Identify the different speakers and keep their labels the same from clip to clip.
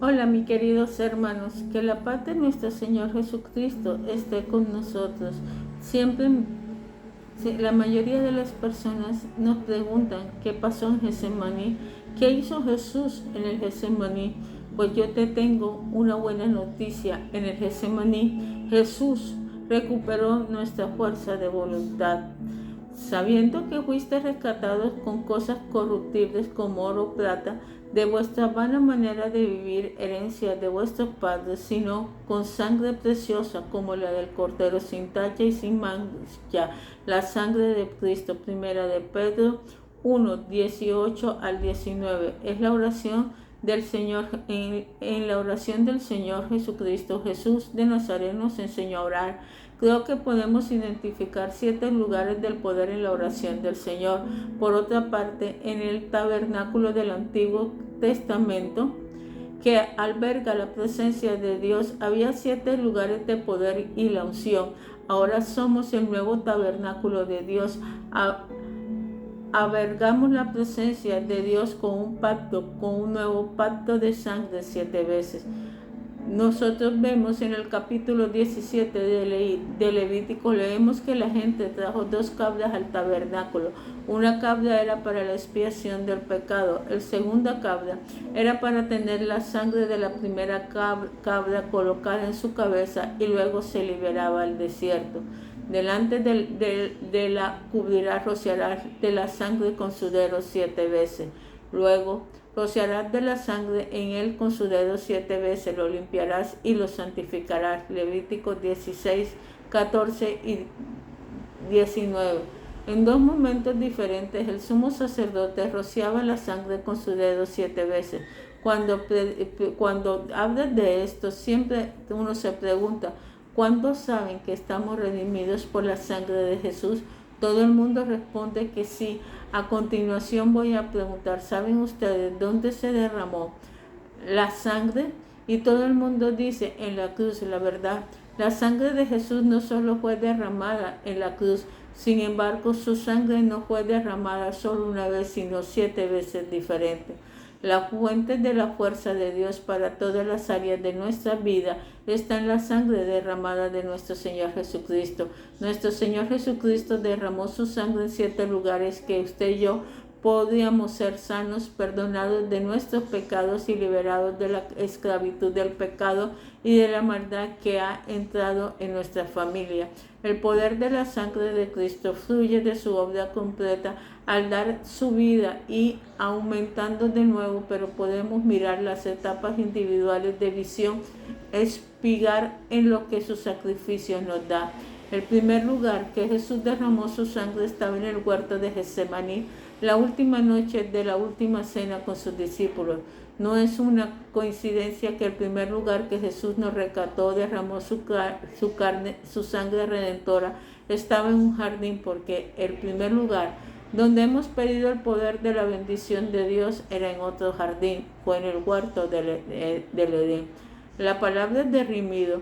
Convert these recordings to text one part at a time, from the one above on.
Speaker 1: Hola, mis queridos hermanos, que la paz de nuestro Señor Jesucristo esté con nosotros. Siempre, la mayoría de las personas nos preguntan qué pasó en Getsemaní, qué hizo Jesús en el Getsemaní. Pues yo te tengo una buena noticia. En el Getsemaní, Jesús recuperó nuestra fuerza de voluntad. Sabiendo que fuiste rescatados con cosas corruptibles como oro o plata, de vuestra vana manera de vivir, herencia de vuestros padres, sino con sangre preciosa como la del Cordero sin tacha y sin mancha, la sangre de Cristo. Primera de Pedro 1, 18 al 19. Es la oración del Señor. En la oración del Señor Jesucristo, Jesús de Nazaret nos enseñó a orar. Creo que podemos identificar 7 lugares del poder en la oración del Señor. Por otra parte, en el tabernáculo del Antiguo Testamento, que alberga la presencia de Dios, había 7 lugares de poder y la unción. Ahora somos el nuevo tabernáculo de Dios. Albergamos la presencia de Dios con un pacto, con un nuevo pacto de sangre 7 veces. Nosotros vemos en el capítulo 17 de Levítico, leemos que la gente trajo 2 cabras al tabernáculo. Una cabra era para la expiación del pecado. La segunda cabra era para tener la sangre de la primera cabra colocada en su cabeza y luego se liberaba al desierto. Delante de la cubrirá, rociará de la sangre con su dedo 7 veces. Luego rociarás de la sangre en él con su dedo 7 veces, lo limpiarás y lo santificarás. Levítico 16, 14 y 19. En 2 momentos diferentes el sumo sacerdote rociaba la sangre con su dedo 7 veces. Cuando hablas de esto, siempre uno se pregunta, ¿cuántos saben que estamos redimidos por la sangre de Jesús? Todo el mundo responde que sí. A continuación voy a preguntar, ¿saben ustedes dónde se derramó la sangre? Y todo el mundo dice, en la cruz. La verdad, la sangre de Jesús no solo fue derramada en la cruz, sin embargo, su sangre no fue derramada solo una vez, sino 7 veces diferente. La fuente de la fuerza de Dios para todas las áreas de nuestra vida está en la sangre derramada de nuestro Señor Jesucristo. Nuestro Señor Jesucristo derramó su sangre en 7 lugares que usted y yo podíamos ser sanos, perdonados de nuestros pecados y liberados de la esclavitud del pecado y de la maldad que ha entrado en nuestra familia. El poder de la sangre de Cristo fluye de su obra completa al dar su vida y aumentando de nuevo, pero podemos mirar las etapas individuales de visión, espigar en lo que su sacrificio nos da. El primer lugar que Jesús derramó su sangre estaba en el huerto de Getsemaní, la última noche de la última cena con sus discípulos. No es una coincidencia que el primer lugar que Jesús nos rescató, derramó su sangre redentora, estaba en un jardín, porque el primer lugar donde hemos pedido el poder de la bendición de Dios era en otro jardín, fue en el huerto del Edén. La palabra redimido,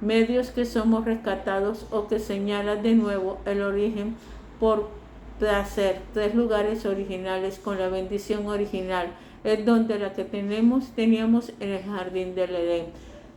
Speaker 1: medios que somos rescatados o que señala de nuevo el origen por placer. 3 lugares originales con la bendición original es donde la que teníamos en el jardín del Edén.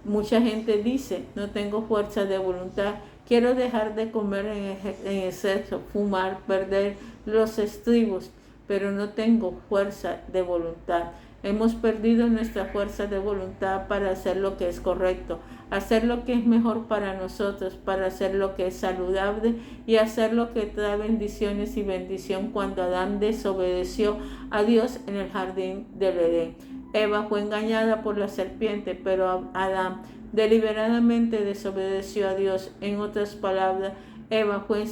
Speaker 1: Mucha gente dice, no tengo fuerza de voluntad, quiero dejar de comer en exceso, fumar, perder los estribos, pero no tengo fuerza de voluntad. Hemos perdido nuestra fuerza de voluntad para hacer lo que es correcto, hacer lo que es mejor para nosotros, para hacer lo que es saludable y hacer lo que trae bendiciones y bendición. Cuando Adán desobedeció a Dios en el jardín del Edén, Eva fue engañada por la serpiente, pero Adán deliberadamente desobedeció a Dios. En otras palabras, Eva fue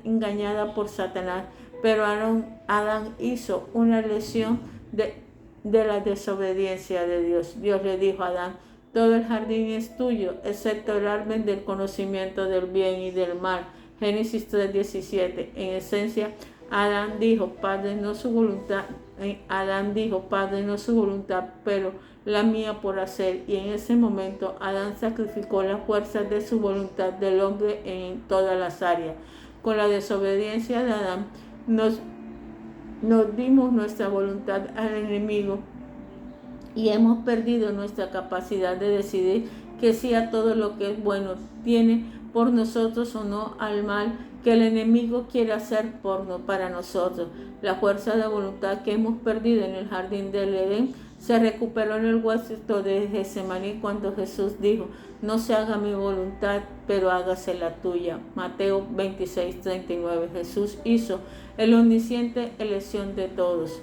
Speaker 1: engañada por Satanás, pero Adán hizo una lección de la desobediencia de Dios. Dios le dijo a Adán, todo el jardín es tuyo, excepto el árbol del conocimiento del bien y del mal. Génesis 3:17. En esencia, Adán dijo, Padre, no su voluntad, pero la mía por hacer. Y en ese momento, Adán sacrificó la fuerza de su voluntad del hombre en todas las áreas. Con la desobediencia de Adán, nos dimos nuestra voluntad al enemigo y hemos perdido nuestra capacidad de decidir que sí a todo lo que es bueno, tiene por nosotros o no al mal que el enemigo quiere hacer para nosotros. La fuerza de voluntad que hemos perdido en el jardín del Edén se recuperó en el huerto de Getsemaní cuando Jesús dijo: no se haga mi voluntad, pero hágase la tuya. Mateo 26:39. Jesús hizo el omnisciente elección de todos.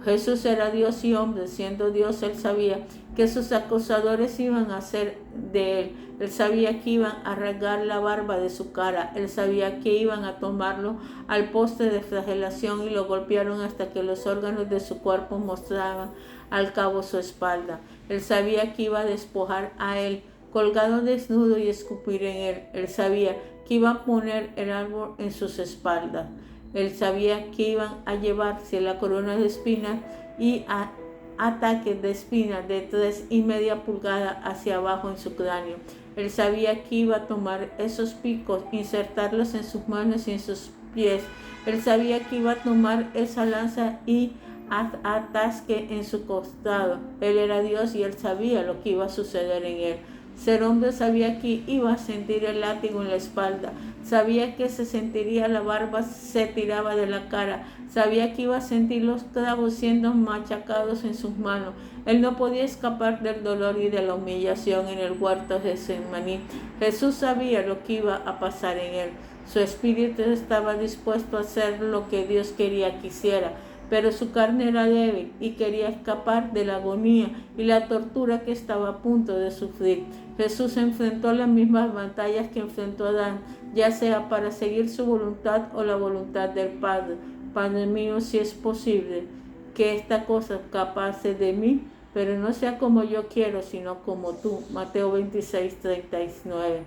Speaker 1: Jesús era Dios y hombre. Siendo Dios, Él sabía que sus acusadores iban a hacer de Él. Él sabía que iban a rasgar la barba de su cara. Él sabía que iban a tomarlo al poste de flagelación y lo golpearon hasta que los órganos de su cuerpo mostraban al cabo su espalda. Él sabía que iba a despojar a Él, colgado desnudo, y escupir en Él. Él sabía que iba a poner el árbol en sus espaldas. Él sabía que iban a llevarse la corona de espinas y ataques de espinas de 3,5 pulgadas hacia abajo en su cráneo. Él sabía que iba a tomar esos picos, insertarlos en sus manos y en sus pies. Él sabía que iba a tomar esa lanza y atasque en su costado. Él era Dios y Él sabía lo que iba a suceder en Él. Ser hombre sabía que iba a sentir el látigo en la espalda, sabía que se sentiría la barba se tiraba de la cara, sabía que iba a sentir los clavos siendo machacados en sus manos. Él no podía escapar del dolor y de la humillación en el huerto de Getsemaní. Jesús sabía lo que iba a pasar en Él. Su espíritu estaba dispuesto a hacer lo que Dios quería que hiciera, pero su carne era débil y quería escapar de la agonía y la tortura que estaba a punto de sufrir. Jesús enfrentó las mismas batallas que enfrentó Adán, ya sea para seguir su voluntad o la voluntad del Padre. Padre mío, si es posible, que esta cosa escapase de mí, pero no sea como yo quiero, sino como tú. Mateo 26:39.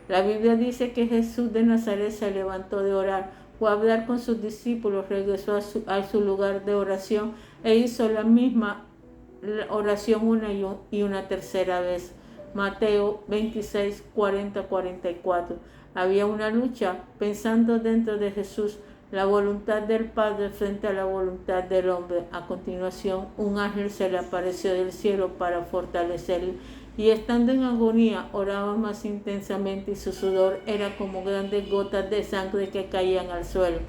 Speaker 1: La Biblia dice que Jesús de Nazaret se levantó de orar, fue a hablar con sus discípulos, regresó a su lugar de oración e hizo la misma oración una tercera vez. Mateo 26:40-44. Había una lucha pensando dentro de Jesús, la voluntad del Padre frente a la voluntad del hombre. A continuación, un ángel se le apareció del cielo para fortalecerle, y estando en agonía oraba más intensamente, y su sudor era como grandes gotas de sangre que caían al suelo.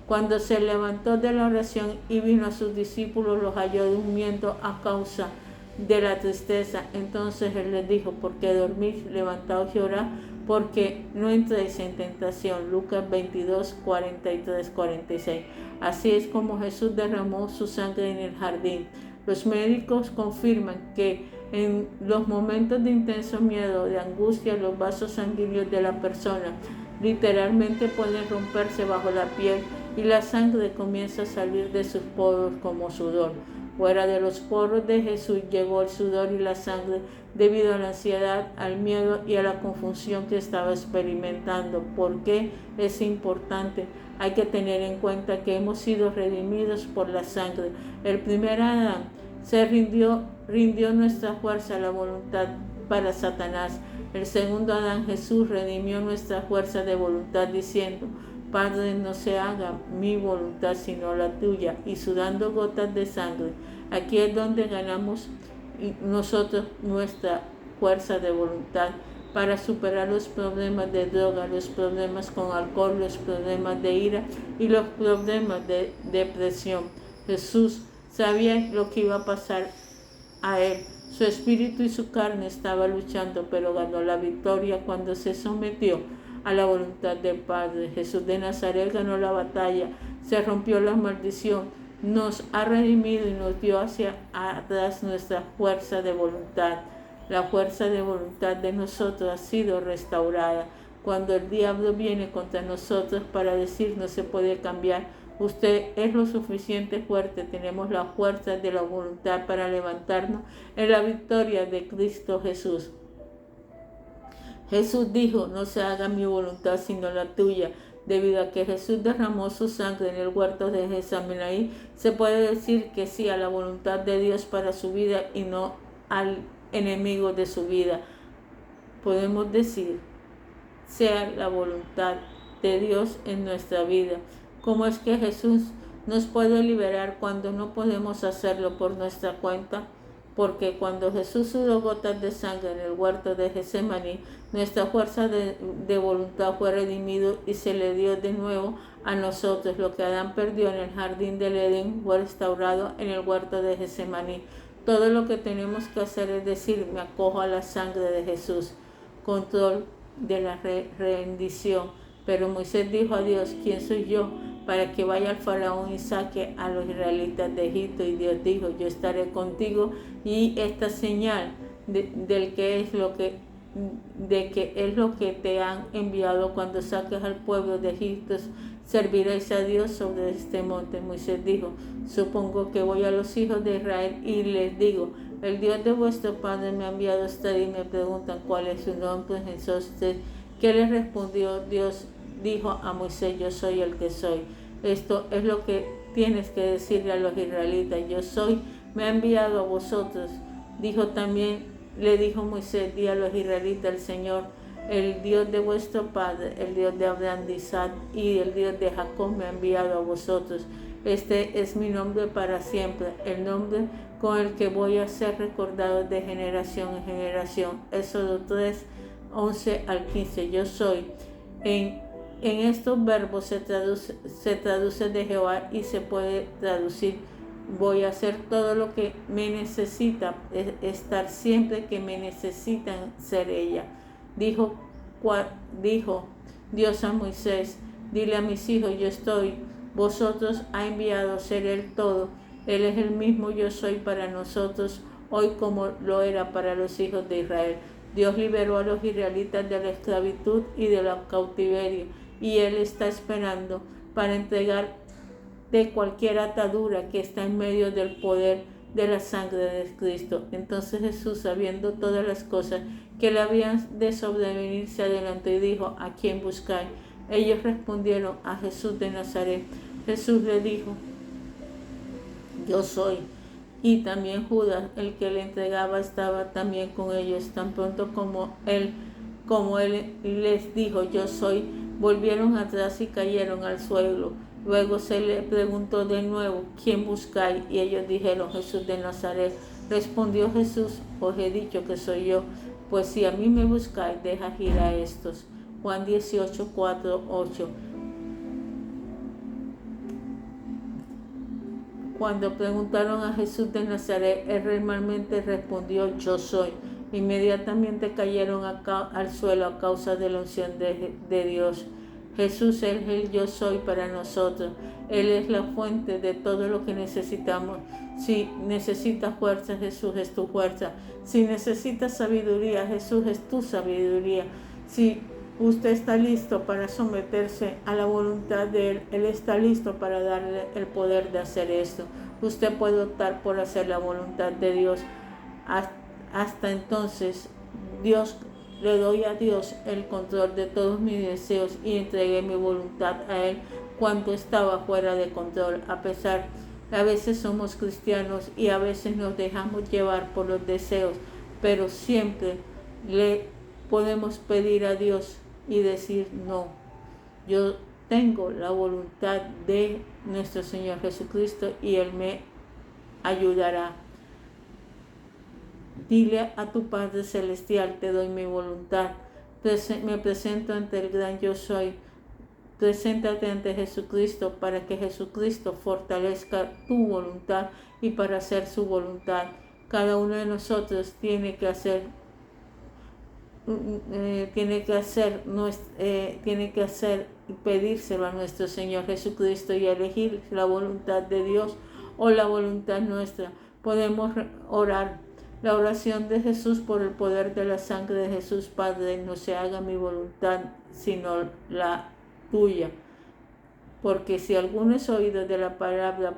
Speaker 1: Cuando se levantó de la oración y vino a sus discípulos, los halló durmiendo a causa de la tristeza. Entonces Él les dijo: ¿por qué dormís? Levantaos y orad, porque no entréis en tentación. Lucas 22:43-46. Así es como Jesús derramó su sangre en el jardín. Los médicos confirman que en los momentos de intenso miedo, de angustia, los vasos sanguíneos de la persona literalmente pueden romperse bajo la piel y la sangre comienza a salir de sus poros como sudor. Fuera de los poros de Jesús llegó el sudor y la sangre debido a la ansiedad, al miedo y a la confusión que estaba experimentando. ¿Por qué es importante? Hay que tener en cuenta que hemos sido redimidos por la sangre. El primer Adán se rindió nuestra fuerza a la voluntad para Satanás. El segundo Adán, Jesús, redimió nuestra fuerza de voluntad diciendo: Padre, no se haga mi voluntad sino la tuya, y sudando gotas de sangre. Aquí es donde ganamos nosotros nuestra fuerza de voluntad para superar los problemas de droga, los problemas con alcohol, los problemas de ira y los problemas de depresión. Jesús sabía lo que iba a pasar a Él. Su espíritu y su carne estaban luchando, pero ganó la victoria cuando se sometió a la voluntad del Padre. Jesús de Nazaret ganó la batalla, se rompió la maldición, nos ha redimido y nos dio hacia atrás nuestra fuerza de voluntad. La fuerza de voluntad de nosotros ha sido restaurada. Cuando el diablo viene contra nosotros para decir no se puede cambiar, usted es lo suficiente fuerte, tenemos la fuerza de la voluntad para levantarnos en la victoria de Cristo Jesús. Jesús dijo: no se haga mi voluntad sino la tuya. Debido a que Jesús derramó su sangre en el huerto de Getsemaní, se puede decir que sí a la voluntad de Dios para su vida y no al enemigo de su vida. Podemos decir: sea la voluntad de Dios en nuestra vida. ¿Cómo es que Jesús nos puede liberar cuando no podemos hacerlo por nuestra cuenta? porque cuando Jesús sudó gotas de sangre en el huerto de Getsemaní, nuestra fuerza de voluntad fue redimido y se le dio de nuevo a nosotros. Lo que Adán perdió en el jardín del Edén fue restaurado en el huerto de Getsemaní. Todo lo que tenemos que hacer es decir, me acojo a la sangre de Jesús. Control de la rendición. Pero Moisés dijo a Dios, ¿quién soy yo para que vaya al faraón y saque a los israelitas de Egipto? Y Dios dijo, yo estaré contigo, y esta señal de que es lo que te han enviado cuando saques al pueblo de Egipto, serviréis a Dios sobre este monte. Moisés dijo, supongo que voy a los hijos de Israel y les digo, el Dios de vuestro padre me ha enviado a ustedes y me preguntan cuál es su nombre. Entonces, ¿qué les respondió? Dios dijo a Moisés, yo soy el que soy. Esto es lo que tienes que decirle a los israelitas, yo soy, me ha enviado a vosotros. Le dijo Moisés, di a los israelitas, el Señor, el Dios de vuestro padre, el Dios de Abraham, de Isaac y el Dios de Jacob me ha enviado a vosotros. Este es mi nombre para siempre, el nombre con el que voy a ser recordado de generación en generación. Éxodo 3, 11 al 15. Yo soy. En estos verbos se traduce de Jehová y se puede traducir voy a hacer todo lo que me necesita, estar siempre que me necesitan ser ella. Dijo Dios a Moisés, dile a mis hijos, yo estoy, vosotros ha enviado a ser Él todo. Él es el mismo yo soy para nosotros hoy como lo era para los hijos de Israel. Dios liberó a los israelitas de la esclavitud y de la cautiverio, y Él está esperando para entregar de cualquier atadura que está en medio del poder de la sangre de Cristo. Entonces Jesús, sabiendo todas las cosas que le habían de sobrevenir, se adelantó y dijo, ¿a quién buscáis? Ellos respondieron, a Jesús de Nazaret. Jesús le dijo, yo soy. Y también Judas, el que le entregaba, estaba también con ellos. Tan pronto como él les dijo, yo soy, volvieron atrás y cayeron al suelo. Luego se le preguntó de nuevo, ¿quién buscáis? Y ellos dijeron, Jesús de Nazaret. Respondió Jesús, os he dicho que soy yo. Pues si a mí me buscáis, dejad ir a estos. Juan 18, 4, 8. Cuando preguntaron a Jesús de Nazaret, él realmente respondió, yo soy. Inmediatamente cayeron al suelo a causa de la unción de Dios. Jesús es el yo soy para nosotros. Él es la fuente de todo lo que necesitamos. Si necesitas fuerza, Jesús es tu fuerza. Si necesitas sabiduría, Jesús es tu sabiduría. Si usted está listo para someterse a la voluntad de Él, Él está listo para darle el poder de hacer esto. Usted puede optar por hacer la voluntad de Dios. Hasta entonces, le doy a Dios el control de todos mis deseos y entregué mi voluntad a Él cuando estaba fuera de control. A veces somos cristianos y a veces nos dejamos llevar por los deseos, pero siempre le podemos pedir a Dios y decir no. Yo tengo la voluntad de nuestro Señor Jesucristo y Él me ayudará. Dile a tu Padre Celestial, te doy mi voluntad. Me presento ante el gran yo soy. Preséntate ante Jesucristo para que Jesucristo fortalezca tu voluntad y para hacer su voluntad. Cada uno de nosotros tiene que pedírselo a nuestro Señor Jesucristo y elegir la voluntad de Dios o la voluntad nuestra. Podemos orar la oración de Jesús por el poder de la sangre de Jesús. Padre, no se haga mi voluntad sino la tuya. Porque si alguno es oído de la palabra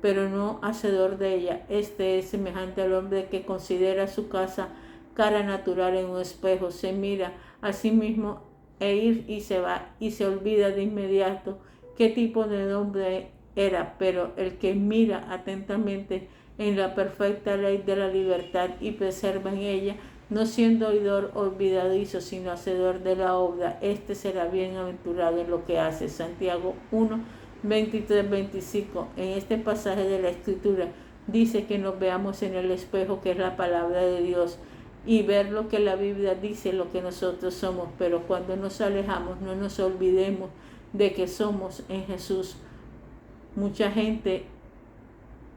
Speaker 1: pero no hacedor de ella, este es semejante al hombre que considera su cara natural en un espejo, se mira a sí mismo y se va y se olvida de inmediato qué tipo de hombre era. Pero el que mira atentamente en la perfecta ley de la libertad y preserva en ella, no siendo oidor olvidadizo, sino hacedor de la obra, este será bienaventurado en lo que hace. Santiago 1, 23, 25. En este pasaje de la Escritura dice que nos veamos en el espejo, que es la palabra de Dios, y ver lo que la Biblia dice, lo que nosotros somos. Pero cuando nos alejamos, no nos olvidemos de que somos en Jesús. Mucha gente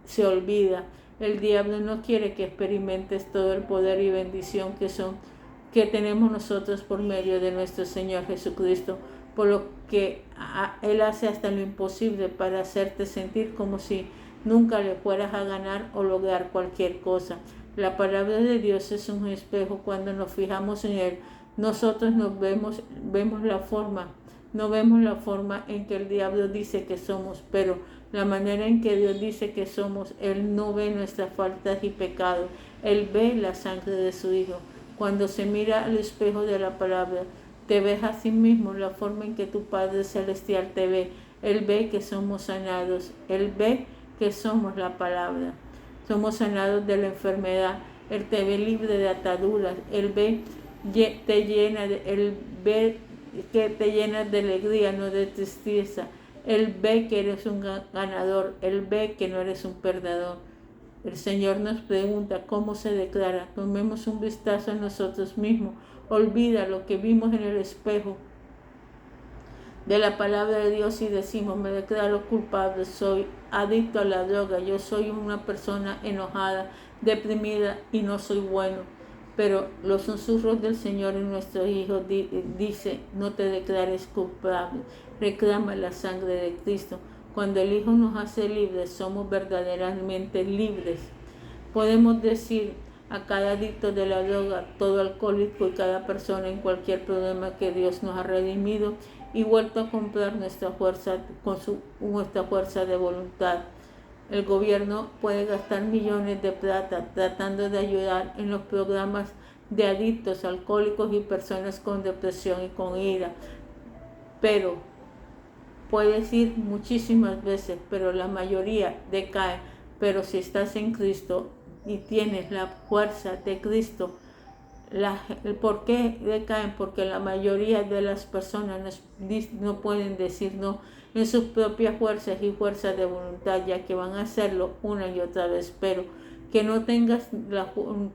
Speaker 1: se olvida. El diablo no quiere que experimentes todo el poder y bendición que tenemos nosotros por medio de nuestro Señor Jesucristo, por lo que Él hace hasta lo imposible para hacerte sentir como si nunca le fueras a ganar o lograr cualquier cosa. La palabra de Dios es un espejo. Cuando nos fijamos en Él, nosotros vemos la forma, no vemos la forma en que el diablo dice que somos, pero la manera en que Dios dice que somos. Él no ve nuestras faltas y pecados, Él ve la sangre de su Hijo. Cuando se mira al espejo de la palabra, te ves a sí mismo, la forma en que tu Padre Celestial te ve. Él ve que somos sanados, Él ve que somos la palabra. Somos sanados de la enfermedad, Él te ve libre de ataduras, Él ve que te llenas de alegría, no de tristeza. Él ve que eres un ganador, Él ve que no eres un perdedor. El Señor nos pregunta cómo se declara. Tomemos un vistazo a nosotros mismos. Olvida lo que vimos en el espejo de la palabra de Dios y decimos: me declaro culpable, soy adicto a la droga, yo soy una persona enojada, deprimida y no soy bueno. Pero los susurros del Señor en nuestro Hijo dice: no te declares culpable, reclama la sangre de Cristo. Cuando el Hijo nos hace libres, somos verdaderamente libres. Podemos decir a cada adicto de la droga, todo alcohólico y cada persona en cualquier problema, que Dios nos ha redimido y vuelto a comprar nuestra fuerza nuestra fuerza de voluntad. El gobierno puede gastar millones de plata tratando de ayudar en los programas de adictos, alcohólicos y personas con depresión y con ira. Pero puedes ir muchísimas veces, pero la mayoría decae. Pero si estás en Cristo y tienes la fuerza de Cristo, ¿por qué decaen? Porque la mayoría de las personas no pueden decir no en sus propias fuerzas y fuerzas de voluntad, ya que van a hacerlo una y otra vez. Pero que no tengas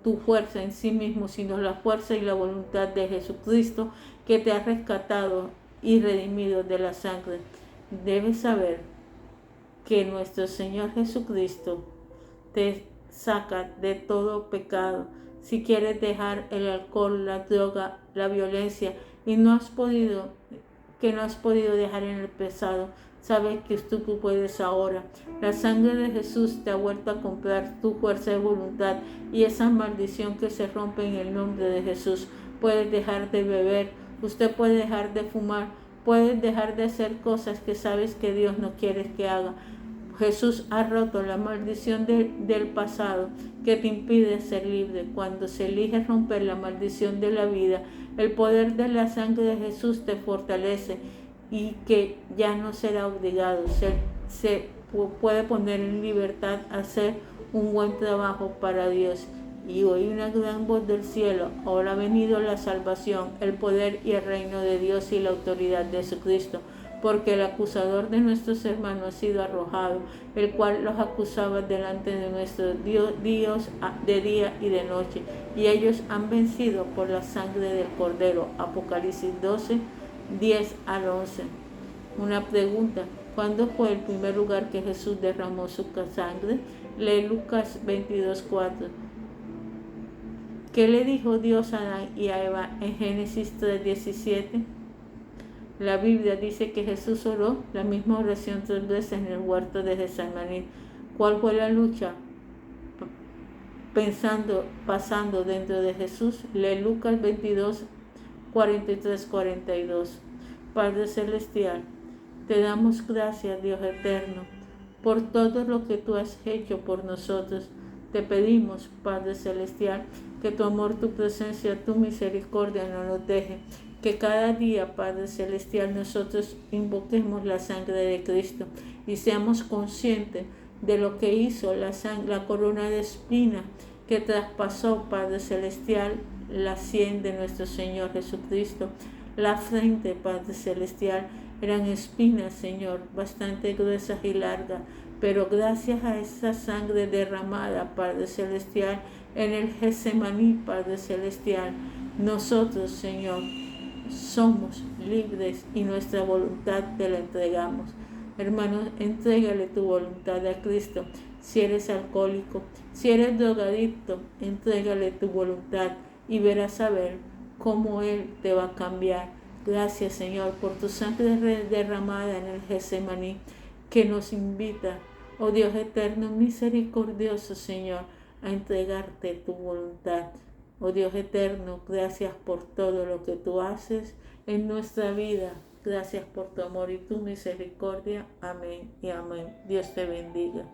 Speaker 1: tu fuerza en sí mismo, sino la fuerza y la voluntad de Jesucristo, que te ha rescatado y redimido de la sangre. Debes saber que nuestro Señor Jesucristo te saca de todo pecado. Si quieres dejar el alcohol, la droga, la violencia y no has podido dejar en el pasado, sabes que tú puedes ahora. La sangre de Jesús te ha vuelto a comprar tu fuerza de voluntad y esa maldición que se rompe en el nombre de Jesús. Puedes dejar de beber, usted puede dejar de fumar, puedes dejar de hacer cosas que sabes que Dios no quiere que haga. Jesús ha roto la maldición del pasado que te impide ser libre. Cuando se elige romper la maldición de la vida, el poder de la sangre de Jesús te fortalece y que ya no será obligado. Se puede poner en libertad a hacer un buen trabajo para Dios. Y oí una gran voz del cielo: ahora ha venido la salvación, el poder y el reino de Dios y la autoridad de Jesucristo. Porque el acusador de nuestros hermanos ha sido arrojado, el cual los acusaba delante de nuestro Dios de día y de noche, y ellos han vencido por la sangre del Cordero. Apocalipsis 12, 10 al 11. Una pregunta: ¿cuándo fue el primer lugar que Jesús derramó su sangre? Lee Lucas 22, 4. ¿Qué le dijo Dios a Adán y a Eva en Génesis 3, 17? La Biblia dice que Jesús oró la misma oración 3 veces en el huerto de Getsemaní. ¿Cuál fue la lucha pasando dentro de Jesús? Lee Lucas 22, 43, 42. Padre Celestial, te damos gracias, Dios eterno, por todo lo que tú has hecho por nosotros. Te pedimos, Padre Celestial, que tu amor, tu presencia, tu misericordia no nos deje. Que cada día, Padre Celestial, nosotros invoquemos la sangre de Cristo y seamos conscientes de lo que hizo la corona de espina que traspasó, Padre Celestial, la sien de nuestro Señor Jesucristo. La frente, Padre Celestial, eran espinas, Señor, bastante gruesas y largas, pero gracias a esa sangre derramada, Padre Celestial, en el Getsemaní, Padre Celestial, nosotros, Señor, somos libres y nuestra voluntad te la entregamos. Hermanos, entrégale tu voluntad a Cristo. Si eres alcohólico, si eres drogadicto, entrégale tu voluntad y verás a ver cómo Él te va a cambiar. Gracias, Señor, por tu sangre derramada en el Getsemaní, que nos invita, oh Dios eterno, misericordioso, Señor, a entregarte tu voluntad. Oh Dios eterno, gracias por todo lo que tú haces en nuestra vida. Gracias por tu amor y tu misericordia. Amén y amén. Dios te bendiga.